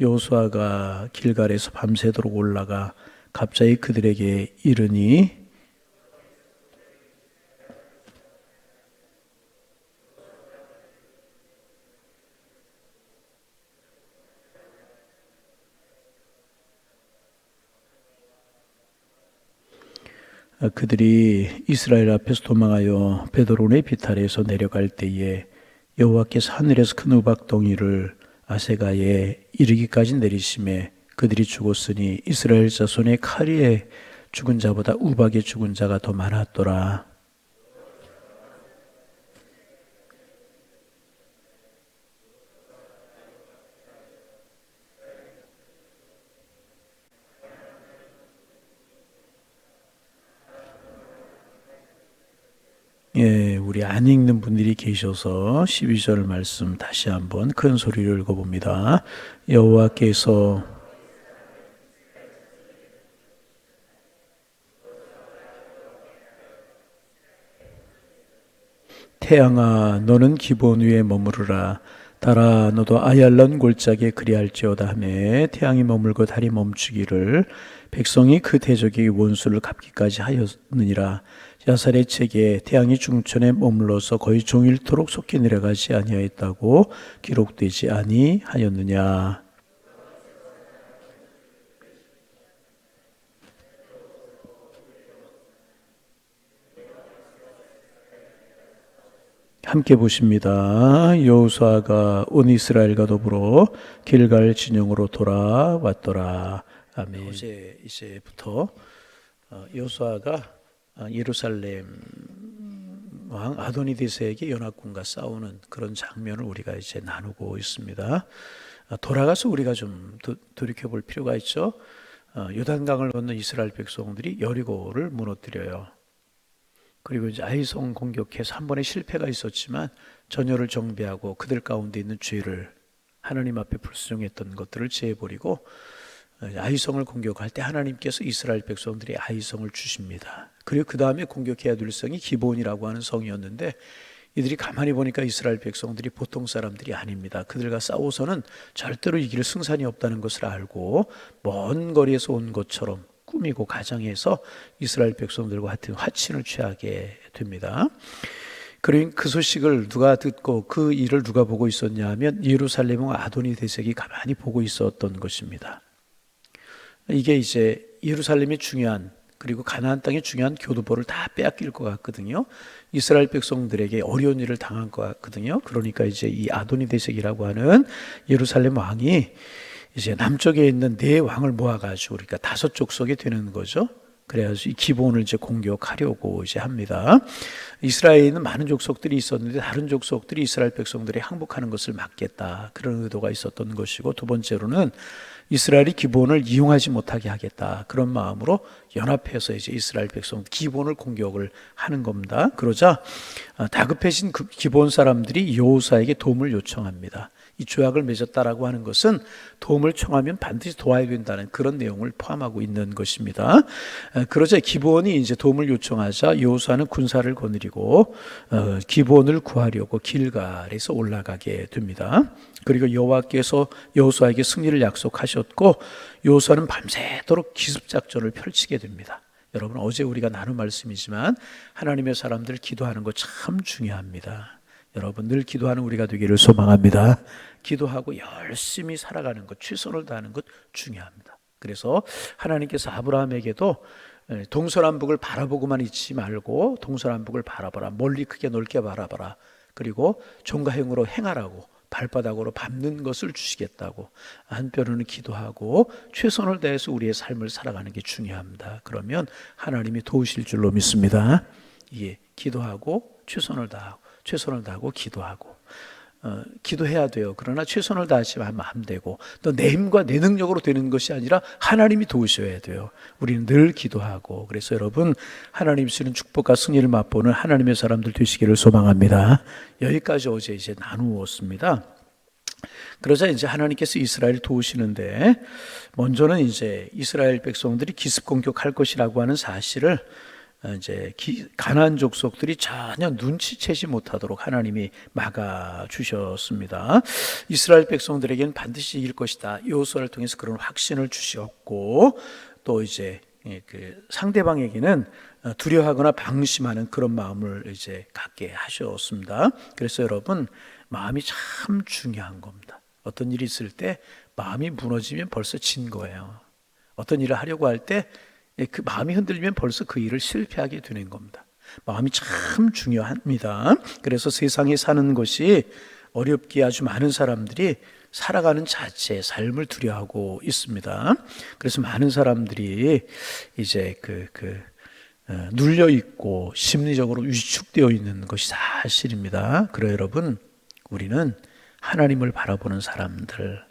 여호수아가 길갈에서 밤새도록 올라가 갑자기 그들에게 이르니 그들이 이스라엘 앞에서 도망하여 베드로네 비탈에서 내려갈 때에 여호와께서 하늘에서 큰 우박덩이를 아세가에 이르기까지 내리심에 그들이 죽었으니 이스라엘 자손의 칼에 죽은 자보다 우박에 죽은 자가 더 많았더라. 예, 우리 안 읽는 분들이 계셔서 12절 말씀 다시 한번 큰 소리를 읽어봅니다. 여호와께서 태양아 너는 기본 위에 머무르라. 달아 너도 아얄런 골짜기에 그리할지어다 하매 태양이 머물고 달이 멈추기를 백성이 그 대적의 원수를 갚기까지 하였느니라. 야살의 책에 태양이 중천에 머물러서 거의 종일토록 속히 내려가지 아니하였다고 기록되지 아니하였느냐. 함께 보십니다. 여호수아가 온 이스라엘과 더불어 길갈 진영으로 돌아왔더라. 아멘. 어제 이제부터 여호수아가 예루살렘 왕 아도니데스에게 연합군과 싸우는 그런 장면을 우리가 이제 나누고 있습니다. 돌아가서 우리가 좀 돌이켜 볼 필요가 있죠. 요단강을 건너 이스라엘 백성들이 여리고를 무너뜨려요. 그리고 이제 아이성 공격해서 한 번의 실패가 있었지만 전열을 정비하고 그들 가운데 있는 죄를 하나님 앞에 불순종했던 것들을 제해버리고 아이성을 공격할 때 하나님께서 이스라엘 백성들이 아이성을 주십니다. 그리고 그 다음에 공격해야 될 성이 기본이라고 하는 성이었는데 이들이 가만히 보니까 이스라엘 백성들이 보통 사람들이 아닙니다. 그들과 싸워서는 절대로 이길 승산이 없다는 것을 알고 먼 거리에서 온 것처럼 꾸미고 가정해서 이스라엘 백성들과 같은 화친을 취하게 됩니다. 그러니 그 소식을 누가 듣고 그 일을 누가 보고 있었냐 하면 예루살렘 왕 아도니데섹이 가만히 보고 있었던 것입니다. 이게 이제 예루살렘이 중요한 그리고 가나안 땅의 중요한 교두보를 다 빼앗길 것 같거든요. 이스라엘 백성들에게 어려운 일을 당한 것 같거든요. 그러니까 이제 이 아도니데섹이라고 하는 예루살렘 왕이 이제 남쪽에 있는 네 왕을 모아가지고 그러니까 5족속이 되는 거죠. 그래가지고 이 기본을 이제 공격하려고 이제 합니다. 이스라엘에 있는 많은 족속들이 있었는데 다른 족속들이 이스라엘 백성들이 항복하는 것을 막겠다. 그런 의도가 있었던 것이고 두 번째로는 이스라엘이 기본을 이용하지 못하게 하겠다. 그런 마음으로 연합해서 이제 이스라엘 백성 기본을 공격을 하는 겁니다. 그러자 다급해진 그 기본 사람들이 여호수아에게 도움을 요청합니다. 이 조약을 맺었다라고 하는 것은 도움을 청하면 반드시 도와야 된다는 그런 내용을 포함하고 있는 것입니다. 그러자 기본이 이제 도움을 요청하자 여호수아는 군사를 거느리고 기본을 구하려고 길갈에서 올라가게 됩니다. 그리고 여호와께서 여호수아에게 승리를 약속하셨고 여호수아는 밤새도록 기습작전을 펼치게 됩니다. 여러분 어제 우리가 나눈 말씀이지만 하나님의 사람들 기도하는 거 참 중요합니다. 여러분 늘 기도하는 우리가 되기를 소망합니다. 기도하고 열심히 살아가는 것, 최선을 다하는 것 중요합니다. 그래서 하나님께서 아브라함에게도 동서남북을 바라보고만 있지 말고 동서남북을 바라봐라. 멀리 크게 넓게 바라봐라. 그리고 종과 행으로 행하라고 발바닥으로 밟는 것을 주시겠다고 한편으로는 기도하고 최선을 다해서 우리의 삶을 살아가는 게 중요합니다. 그러면 하나님이 도우실 줄로 믿습니다. 예, 기도하고 최선을 다하고 기도하고 기도해야 돼요. 그러나 최선을 다하지 않으면 안 되고 또 내 힘과 내 능력으로 되는 것이 아니라 하나님이 도우셔야 돼요. 우리는 늘 기도하고 그래서 여러분 하나님 주시는 축복과 승리를 맛보는 하나님의 사람들 되시기를 소망합니다. 여기까지 어제 이제 나누었습니다. 그러자 이제 하나님께서 이스라엘을 도우시는데 먼저는 이제 이스라엘 백성들이 기습 공격할 것이라고 하는 사실을 이제 가나안 족속들이 전혀 눈치채지 못하도록 하나님이 막아 주셨습니다. 이스라엘 백성들에게는 반드시 이길 것이다. 여호수아를 통해서 그런 확신을 주셨고, 또 이제 그 상대방에게는 두려워하거나 방심하는 그런 마음을 이제 갖게 하셨습니다. 그래서 여러분, 마음이 참 중요한 겁니다. 어떤 일이 있을 때 마음이 무너지면 벌써 진 거예요. 어떤 일을 하려고 할 때 그 마음이 흔들리면 벌써 그 일을 실패하게 되는 겁니다. 마음이 참 중요합니다. 그래서 세상에 사는 것이 어렵기에 아주 많은 사람들이 살아가는 자체의 삶을 두려워하고 있습니다. 그래서 많은 사람들이 이제 눌려 있고 심리적으로 위축되어 있는 것이 사실입니다. 그래요, 여러분, 우리는 하나님을 바라보는 사람들,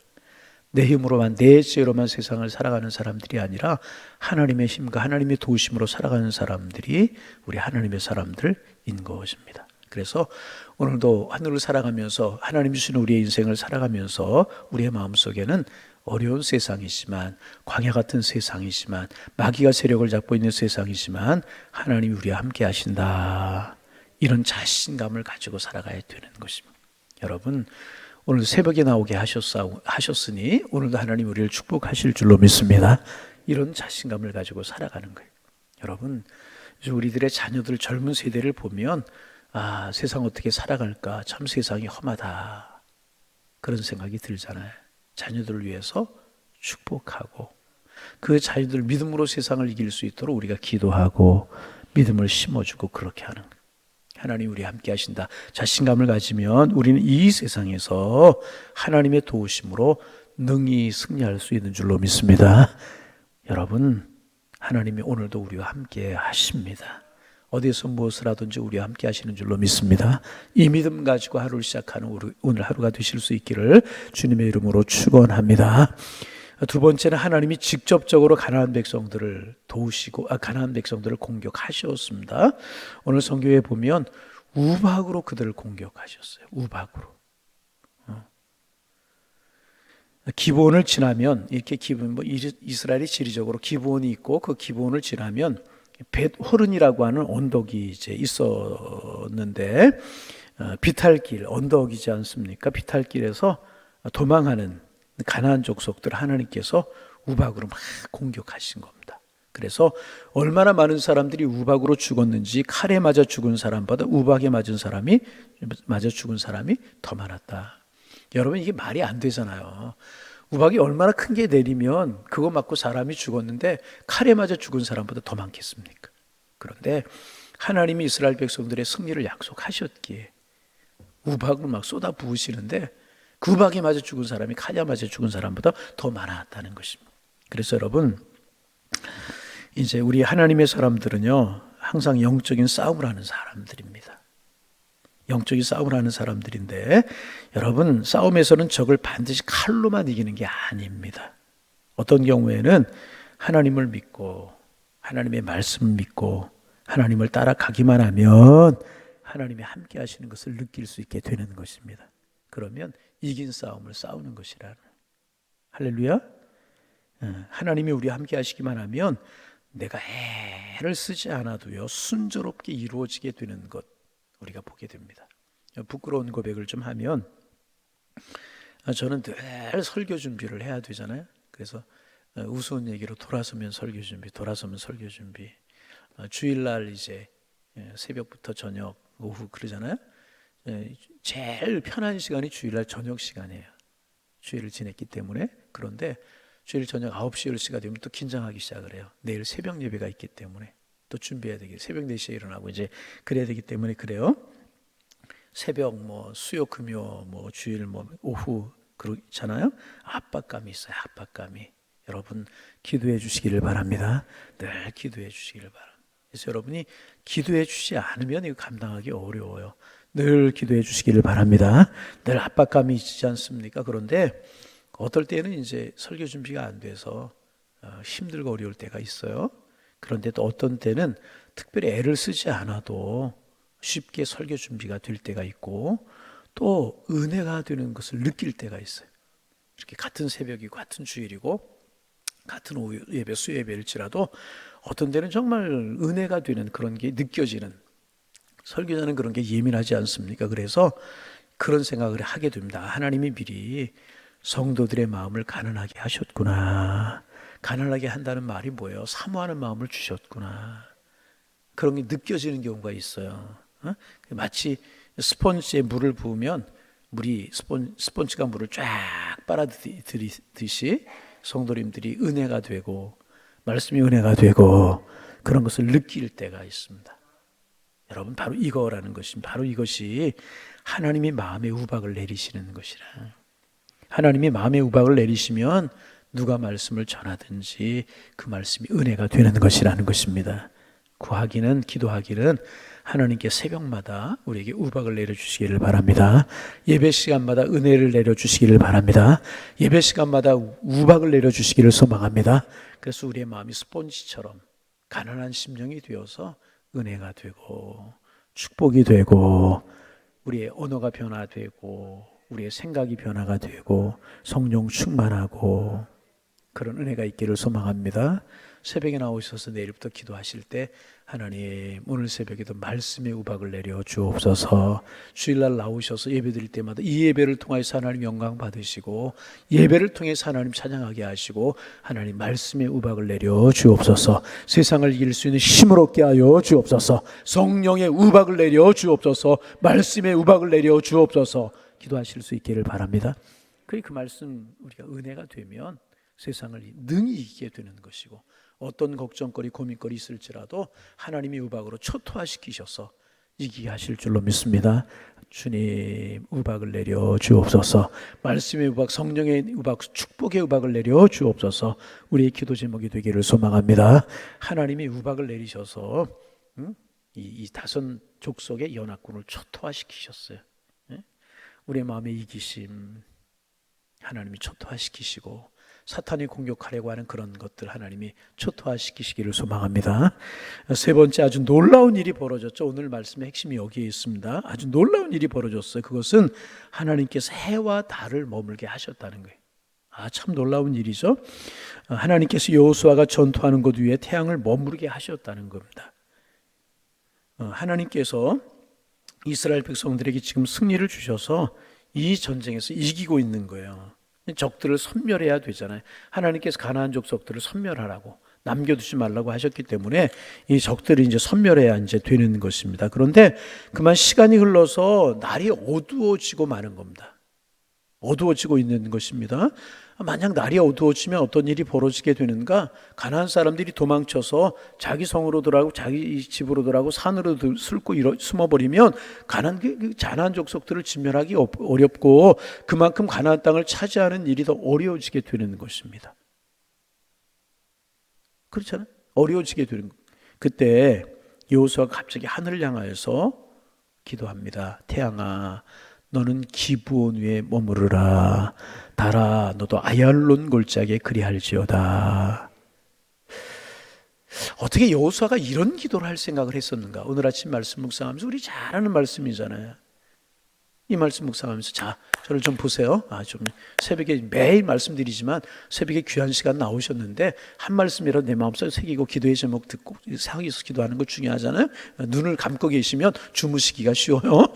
내 힘으로만, 내 죄로만 세상을 살아가는 사람들이 아니라 하나님의 힘과 하나님의 도우심으로 살아가는 사람들이 우리 하나님의 사람들인 것입니다. 그래서 오늘도 하늘을 살아가면서 하나님 주시는 우리의 인생을 살아가면서 우리의 마음속에는 어려운 세상이지만, 광야 같은 세상이지만, 마귀가 세력을 잡고 있는 세상이지만 하나님이 우리와 함께 하신다, 이런 자신감을 가지고 살아가야 되는 것입니다. 여러분, 오늘 새벽에 나오게 하셨으니 오늘도 하나님 우리를 축복하실 줄로 믿습니다. 이런 자신감을 가지고 살아가는 거예요. 여러분, 우리들의 자녀들, 젊은 세대를 보면 세상 어떻게 살아갈까, 참 세상이 험하다, 그런 생각이 들잖아요. 자녀들을 위해서 축복하고 그 자녀들 믿음으로 세상을 이길 수 있도록 우리가 기도하고 믿음을 심어주고 그렇게 하는 거예요. 하나님 우리 함께 하신다, 자신감을 가지면 우리는 이 세상에서 하나님의 도우심으로 능히 승리할 수 있는 줄로 믿습니다. 여러분, 하나님이 오늘도 우리와 함께 하십니다. 어디에서 무엇을 하든지 우리와 함께 하시는 줄로 믿습니다. 이 믿음 가지고 하루를 시작하는 오늘 하루가 되실 수 있기를 주님의 이름으로 축원합니다. 두 번째는 하나님이 직접적으로 가나안 백성들을 도우시고 가나안 백성들을 공격하셨습니다. 오늘 성경에 보면 우박으로 그들을 공격하셨어요. 우박으로. 기브온을 지나면 이렇게 이스라엘이 지리적으로 기브온이 있고 그 기브온을 지나면 벳호른이라고 하는 언덕이 이제 있었는데 비탈길 언덕이지 않습니까? 비탈길에서 도망하는 가나안 족속들 하나님께서 우박으로 막 공격하신 겁니다. 그래서 얼마나 많은 사람들이 우박으로 죽었는지 칼에 맞아 죽은 사람보다 우박에 맞아 죽은 사람이 더 많았다. 여러분, 이게 말이 안 되잖아요. 우박이 얼마나 큰 게 내리면 그거 맞고 사람이 죽었는데 칼에 맞아 죽은 사람보다 더 많겠습니까? 그런데 하나님이 이스라엘 백성들의 승리를 약속하셨기에 우박을 막 쏟아 부으시는데 그 우박에 맞아 죽은 사람이 칼에 맞아 죽은 사람보다 더 많았다는 것입니다. 그래서 여러분, 이제 우리 하나님의 사람들은요, 항상 영적인 싸움을 하는 사람들입니다. 영적인 싸움을 하는 사람들인데, 여러분, 싸움에서는 적을 반드시 칼로만 이기는 게 아닙니다. 어떤 경우에는 하나님을 믿고 하나님의 말씀을 믿고 하나님을 따라가기만 하면 하나님이 함께 하시는 것을 느낄 수 있게 되는 것입니다. 그러면 이긴 싸움을 싸우는 것이라는, 할렐루야. 하나님이 우리와 함께 하시기만 하면 내가 애를 쓰지 않아도요 순조롭게 이루어지게 되는 것 우리가 보게 됩니다. 부끄러운 고백을 좀 하면, 저는 늘 설교 준비를 해야 되잖아요. 그래서 우스운 얘기로 돌아서면 설교 준비, 주일날 이제 새벽부터 저녁, 오후 그러잖아요. 제일 편한 시간이 주일날 저녁 시간이에요. 주일을 지냈기 때문에. 그런데 주일 저녁 9시, 10시가 되면 또 긴장하기 시작을 해요. 내일 새벽 예배가 있기 때문에 또 준비해야 되기, 새벽 4시에 일어나고 이제 그래야 되기 때문에 그래요. 새벽 수요 금요 주일 오후 그렇잖아요. 압박감이 있어요. 압박감이. 여러분, 기도해 주시기를 바랍니다. 늘 기도해 주시기를 바랍니다. 그래서 여러분이 기도해 주지 않으면 이거 감당하기 어려워요. 늘 기도해 주시기를 바랍니다. 늘 압박감이 있지 않습니까? 그런데 어떨 때는 이제 설교 준비가 안 돼서 힘들고 어려울 때가 있어요. 그런데 또 어떤 때는 특별히 애를 쓰지 않아도 쉽게 설교 준비가 될 때가 있고, 또 은혜가 되는 것을 느낄 때가 있어요. 이렇게 같은 새벽이고 같은 주일이고 같은 오후 예배, 수요 예배일지라도 어떤 데는 정말 은혜가 되는 그런 게 느껴지는, 설교자는 그런 게 예민하지 않습니까? 그래서 그런 생각을 하게 됩니다. 하나님이 미리 성도들의 마음을 가난하게 하셨구나. 가난하게 한다는 말이 뭐예요? 사모하는 마음을 주셨구나. 그런 게 느껴지는 경우가 있어요. 마치 스펀지에 물을 부으면 물이 스펀지가 물을 쫙 빨아들이듯이 성도님들이 은혜가 되고 말씀이 은혜가 되고 그런 것을 느낄 때가 있습니다. 여러분, 바로 이거라는 것입니다. 바로 이것이 하나님이 마음의 우박을 내리시는 것이라. 하나님이 마음의 우박을 내리시면 누가 말씀을 전하든지 그 말씀이 은혜가 되는 것이라는 것입니다. 구하기는, 기도하기는 하나님께 새벽마다 우리에게 우박을 내려주시기를 바랍니다. 예배 시간마다 은혜를 내려주시기를 바랍니다. 예배 시간마다 우박을 내려주시기를 소망합니다. 그래서 우리의 마음이 스폰지처럼 가난한 심령이 되어서 은혜가 되고 축복이 되고 우리의 언어가 변화되고 우리의 생각이 변화가 되고 성령 충만하고 그런 은혜가 있기를 소망합니다. 새벽에 나오셔서 내일부터 기도하실 때 하나님 오늘 새벽에도 말씀의 우박을 내려 주옵소서. 주일날 나오셔서 예배 드릴 때마다 이 예배를 통해서 하나님 영광 받으시고 예배를 통해서 하나님 찬양하게 하시고 하나님 말씀의 우박을 내려 주옵소서. 세상을 이길 수 있는 힘을 얻게 하여 주옵소서. 성령의 우박을 내려 주옵소서. 말씀의 우박을 내려 주옵소서. 기도하실 수 있기를 바랍니다. 그 말씀 우리가 은혜가 되면 세상을 능히 이기게 되는 것이고 어떤 걱정거리 고민거리 있을지라도 하나님의 우박으로 초토화시키셔서 이기게 하실 줄로 믿습니다. 주님 우박을 내려 주옵소서. 말씀의 우박, 성령의 우박, 축복의 우박을 내려 주옵소서. 우리의 기도 제목이 되기를 소망합니다. 하나님이 우박을 내리셔서 이 다섯 족속의 연합군을 초토화시키셨어요. 우리의 마음의 이기심 하나님이 초토화시키시고 사탄이 공격하려고 하는 그런 것들 하나님이 초토화시키시기를 소망합니다. 세 번째, 아주 놀라운 일이 벌어졌죠. 오늘 말씀의 핵심이 여기에 있습니다. 아주 놀라운 일이 벌어졌어요. 그것은 하나님께서 해와 달을 머물게 하셨다는 거예요. 참 놀라운 일이죠. 하나님께서 여호수아가 전투하는 곳 위에 태양을 머무르게 하셨다는 겁니다. 하나님께서 이스라엘 백성들에게 지금 승리를 주셔서 이 전쟁에서 이기고 있는 거예요. 적들을 섬멸해야 되잖아요. 하나님께서 가나안 족속들을 섬멸하라고 남겨두지 말라고 하셨기 때문에 이 적들을 이제 섬멸해야 이제 되는 것입니다. 그런데 그만 시간이 흘러서 날이 어두워지고 마는 겁니다. 어두워지고 있는 것입니다. 만약 날이 어두워지면 어떤 일이 벌어지게 되는가? 가나안 사람들이 도망쳐서 자기 성으로 들어가고 자기 집으로 들어가고 산으로 숨어버리면 가나안 족속들을 진멸하기 어렵고 그만큼 가나안 땅을 차지하는 일이 더 어려워지게 되는 것입니다. 그렇잖아요. 어려워지게 되는 거예요. 그때 여호수아가 갑자기 하늘을 향하여서 기도합니다. 태양아, 너는 기브온 위에 머무르라. 달아, 너도 아얄론 골짜기에 그리할지어다. 어떻게 여호수아가 이런 기도를 할 생각을 했었는가? 오늘 아침 말씀 묵상하면서 우리 잘 아는 말씀이잖아요. 이 말씀 묵상하면서 자, 저를 좀 보세요. 좀 새벽에 매일 말씀드리지만 새벽에 귀한 시간 나오셨는데 한 말씀이라도 내 마음속에 새기고 기도의 제목 듣고 상에서 기도하는 거 중요하잖아요. 눈을 감고 계시면 주무시기가 쉬워요.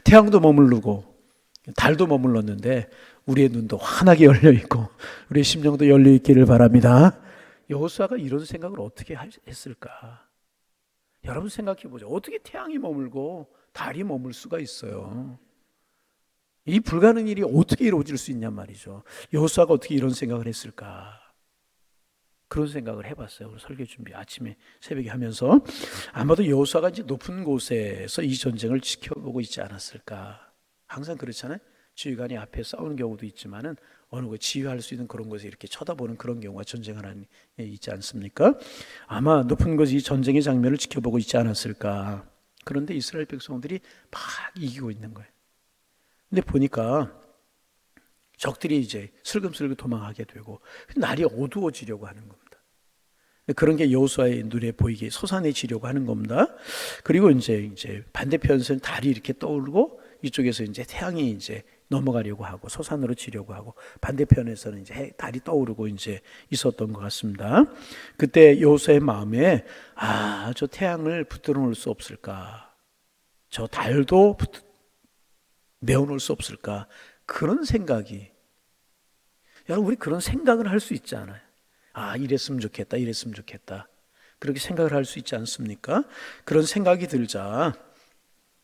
태양도 머무르고 달도 머물렀는데 우리의 눈도 환하게 열려 있고 우리의 심령도 열려 있기를 바랍니다. 여호수아가 이런 생각을 어떻게 했을까? 여러분 생각해 보죠. 어떻게 태양이 머물고 달이 머물 수가 있어요? 이 불가능한 일이 어떻게 이루어질 수 있냔 말이죠. 여호수아가 어떻게 이런 생각을 했을까? 그런 생각을 해봤어요. 설교 준비 아침에 새벽에 하면서 아마도 여호수아가 이제 높은 곳에서 이 전쟁을 지켜보고 있지 않았을까? 항상 그렇잖아요. 지휘관이 앞에 싸우는 경우도 있지만은 어느 곳 지휘할 수 있는 그런 곳에 이렇게 쳐다보는 그런 경우가 전쟁을 하는 게 있지 않습니까? 아마 높은 곳이 이 전쟁의 장면을 지켜보고 있지 않았을까? 그런데 이스라엘 백성들이 막 이기고 있는 거예요. 근데 보니까 적들이 이제 슬금슬금 도망하게 되고 날이 어두워지려고 하는 겁니다. 그런 게 여호수아의 눈에 보이게 솟아내지려고 하는 겁니다. 그리고 이제 반대편에서는 달이 이렇게 떠오르고 이쪽에서 이제 태양이 이제 넘어가려고 하고 소산으로 지려고 하고 반대편에서는 이제 달이 떠오르고 이제 있었던 것 같습니다. 그때 여호수아의 마음에 저 태양을 붙들어 놓을 수 없을까? 저 달도 메워 놓을 수 없을까? 그런 생각이, 여러분, 우리 그런 생각을 할 수 있지 않아요? 이랬으면 좋겠다, 이랬으면 좋겠다. 그렇게 생각을 할 수 있지 않습니까? 그런 생각이 들자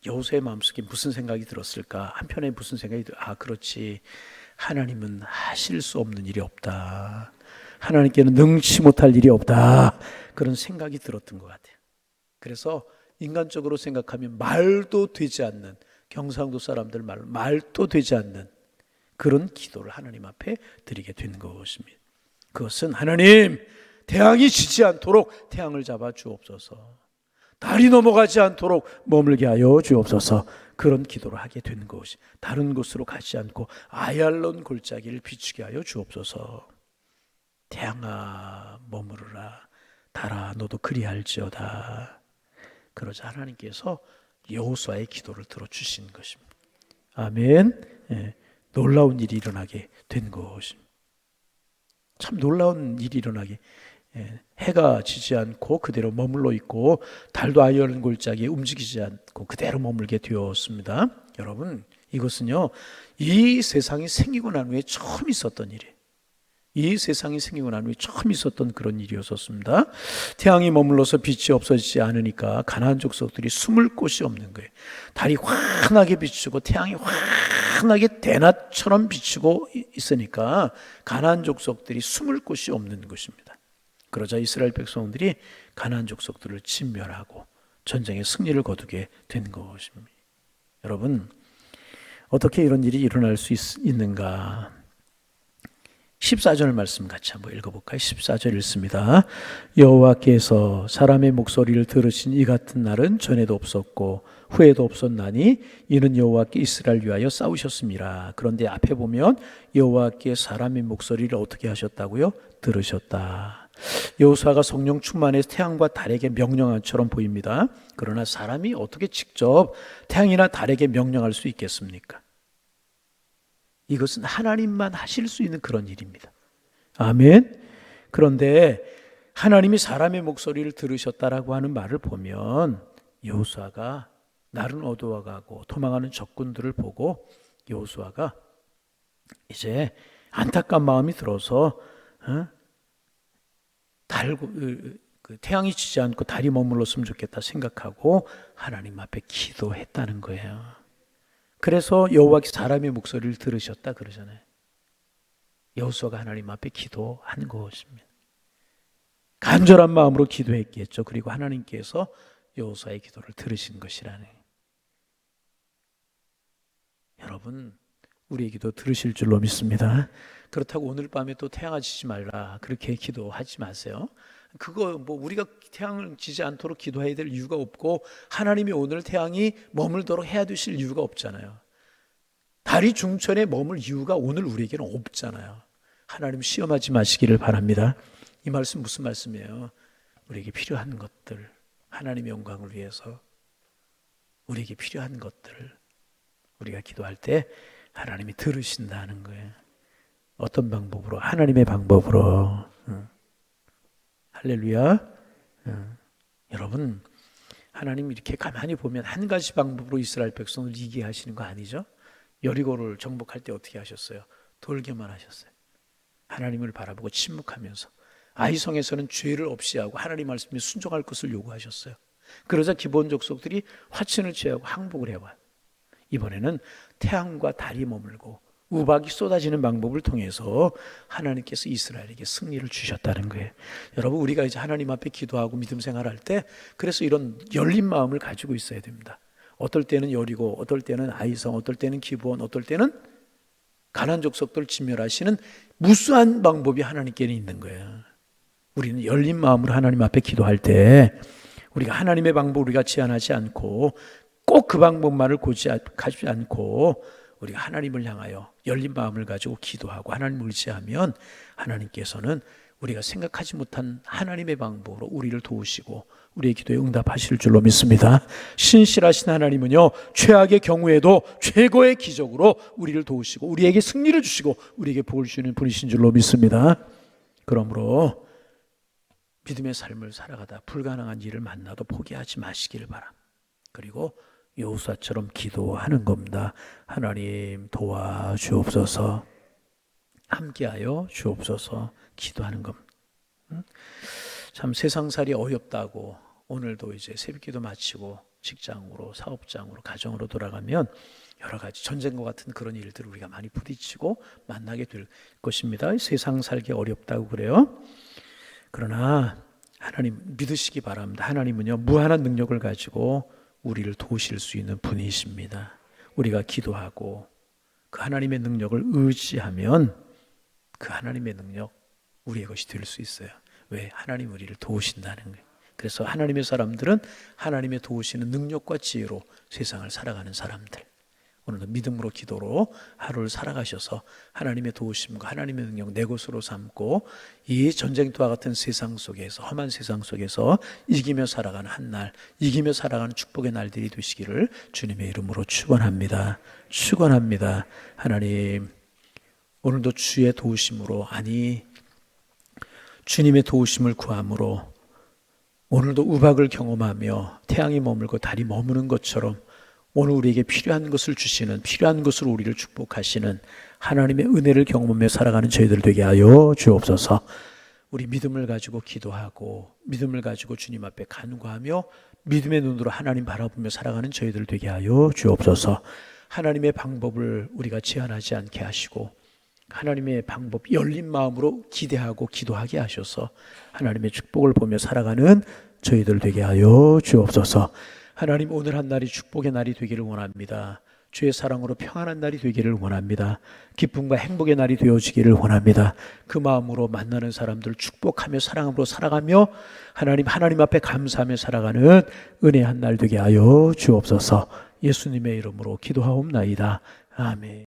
여호수아의 마음속에 무슨 생각이 들었을까? 한편에 무슨 생각이 그렇지. 하나님은 하실 수 없는 일이 없다. 하나님께는 능치 못할 일이 없다. 그런 생각이 들었던 것 같아요. 그래서 인간적으로 생각하면 말도 되지 않는, 경상도 사람들 말도 되지 않는 그런 기도를 하나님 앞에 드리게 된 것입니다. 그것은 하나님, 태양이 지지 않도록 태양을 잡아 주옵소서. 달이 넘어가지 않도록 머물게 하여 주옵소서. 그런 기도를 하게 된 것이, 다른 곳으로 가지 않고 아얄론 골짜기를 비추게 하여 주옵소서. 태양아 머무르라, 달아 너도 그리할지어다. 그러자 하나님께서 여호수아의 기도를 들어주신 것입니다. 아멘. 놀라운 일이 일어나게 된 것입니다. 참 놀라운 일이 일어나게, 해가 지지 않고 그대로 머물러 있고 달도 아열한 골짜기에 움직이지 않고 그대로 머물게 되었습니다. 여러분, 이것은요, 이 세상이 생기고 난 후에 처음 있었던 일이에요. 이 세상이 생기고 난 후에 처음 있었던 그런 일이었습니다. 태양이 머물러서 빛이 없어지지 않으니까 가나안 족속들이 숨을 곳이 없는 거예요. 달이 환하게 비추고 태양이 환하게 대낮처럼 비추고 있으니까 가나안 족속들이 숨을 곳이 없는 것입니다. 그러자 이스라엘 백성들이 가나안 족속들을 진멸하고 전쟁의 승리를 거두게 된 것입니다. 여러분, 어떻게 이런 일이 일어날 수 있는가? 14절 말씀 같이 한번 읽어볼까요? 14절 읽습니다. 여호와께서 사람의 목소리를 들으신 이 같은 날은 전에도 없었고 후에도 없었나니 이는 여호와께 이스라엘 위하여 싸우셨습니다. 그런데 앞에 보면 여호와께 사람의 목소리를 어떻게 하셨다고요? 들으셨다. 여호수아가 성령 충만해서 태양과 달에게 명령한 것처럼 보입니다. 그러나 사람이 어떻게 직접 태양이나 달에게 명령할 수 있겠습니까? 이것은 하나님만 하실 수 있는 그런 일입니다. 아멘. 그런데 하나님이 사람의 목소리를 들으셨다라고 하는 말을 보면 여호수아가 날은 어두워가고 도망하는 적군들을 보고 여호수아가 이제 안타까운 마음이 들어서 태양이 지지 않고 달이 머물렀으면 좋겠다 생각하고 하나님 앞에 기도했다는 거예요. 그래서 여호와께 사람의 목소리를 들으셨다 그러잖아요. 여호수아가 하나님 앞에 기도한 것입니다. 간절한 마음으로 기도했겠죠. 그리고 하나님께서 여호수아의 기도를 들으신 것이라네. 여러분, 우리의 기도 들으실 줄로 믿습니다. 그렇다고 오늘 밤에 또 태양아 지지 말라 그렇게 기도하지 마세요. 그거 우리가 태양을 지지 않도록 기도해야 될 이유가 없고 하나님이 오늘 태양이 머물도록 해야 되실 이유가 없잖아요. 달이 중천에 머물 이유가 오늘 우리에게는 없잖아요. 하나님 시험하지 마시기를 바랍니다. 이 말씀 무슨 말씀이에요? 우리에게 필요한 것들, 하나님의 영광을 위해서 우리에게 필요한 것들을 우리가 기도할 때 하나님이 들으신다는 거예요. 어떤 방법으로? 하나님의 방법으로. 할렐루야. 여러분, 하나님 이렇게 가만히 보면 한 가지 방법으로 이스라엘 백성을 이기게 하시는 거 아니죠? 여리고를 정복할 때 어떻게 하셨어요? 돌게만 하셨어요. 하나님을 바라보고 침묵하면서 아이성에서는 죄를 없이 하고 하나님 말씀에 순종할 것을 요구하셨어요. 그러자 기본 족속들이 화친을 취하고 항복을 해와요. 이번에는 태양과 달이 머물고 우박이 쏟아지는 방법을 통해서 하나님께서 이스라엘에게 승리를 주셨다는 거예요. 여러분, 우리가 이제 하나님 앞에 기도하고 믿음 생활할 때 그래서 이런 열린 마음을 가지고 있어야 됩니다. 어떨 때는 여리고, 어떨 때는 아이성, 어떨 때는 기브온, 어떨 때는 가나안 족속들을 진멸하시는 무수한 방법이 하나님께는 있는 거예요. 우리는 열린 마음으로 하나님 앞에 기도할 때 우리가 하나님의 방법을 우리가 제한하지 않고 꼭 그 방법만을 가지 않고 우리가 하나님을 향하여 열린 마음을 가지고 기도하고 하나님을 의지하면 하나님께서는 우리가 생각하지 못한 하나님의 방법으로 우리를 도우시고 우리의 기도에 응답하실 줄로 믿습니다. 신실하신 하나님은요, 최악의 경우에도 최고의 기적으로 우리를 도우시고 우리에게 승리를 주시고 우리에게 복을 주시는 분이신 줄로 믿습니다. 그러므로 믿음의 삶을 살아가다 불가능한 일을 만나도 포기하지 마시기를 바랍니다. 그리고 여호수아처럼 기도하는 겁니다. 하나님 도와주옵소서, 함께하여 주옵소서, 기도하는 겁니다. 참 세상살이 어렵다고 오늘도 이제 새벽기도 마치고 직장으로, 사업장으로, 가정으로 돌아가면 여러 가지 전쟁과 같은 그런 일들을 우리가 많이 부딪히고 만나게 될 것입니다. 세상 살기 어렵다고 그래요. 그러나 하나님 믿으시기 바랍니다. 하나님은요, 무한한 능력을 가지고 우리를 도우실 수 있는 분이십니다. 우리가 기도하고 그 하나님의 능력을 의지하면 그 하나님의 능력 우리의 것이 될 수 있어요. 왜? 하나님 우리를 도우신다는 거예요. 그래서 하나님의 사람들은 하나님의 도우시는 능력과 지혜로 세상을 살아가는 사람들. 오늘도 믿음으로 기도로 하루를 살아가셔서 하나님의 도우심과 하나님의 능력 내 것으로 삼고 이 전쟁터와 같은 세상 속에서, 험한 세상 속에서 이기며 살아가는 한날, 이기며 살아가는 축복의 날들이 되시기를 주님의 이름으로 축원합니다. 축원합니다. 하나님 오늘도 주의 도우심으로, 아니 주님의 도우심을 구함으로 오늘도 우박을 경험하며 태양이 머물고 달이 머무는 것처럼 오늘 우리에게 필요한 것을 주시는, 필요한 것으로 우리를 축복하시는 하나님의 은혜를 경험하며 살아가는 저희들 되게 하여 주옵소서. 우리 믿음을 가지고 기도하고 믿음을 가지고 주님 앞에 간구하며 믿음의 눈으로 하나님 바라보며 살아가는 저희들 되게 하여 주옵소서. 하나님의 방법을 우리가 제한하지 않게 하시고 하나님의 방법, 열린 마음으로 기대하고 기도하게 하셔서 하나님의 축복을 보며 살아가는 저희들 되게 하여 주옵소서. 하나님 오늘 한 날이 축복의 날이 되기를 원합니다. 주의 사랑으로 평안한 날이 되기를 원합니다. 기쁨과 행복의 날이 되어지기를 원합니다. 그 마음으로 만나는 사람들 축복하며 사랑으로 살아가며 하나님 앞에 감사하며 살아가는 은혜의 한 날 되게 하여 주옵소서. 예수님의 이름으로 기도하옵나이다. 아멘.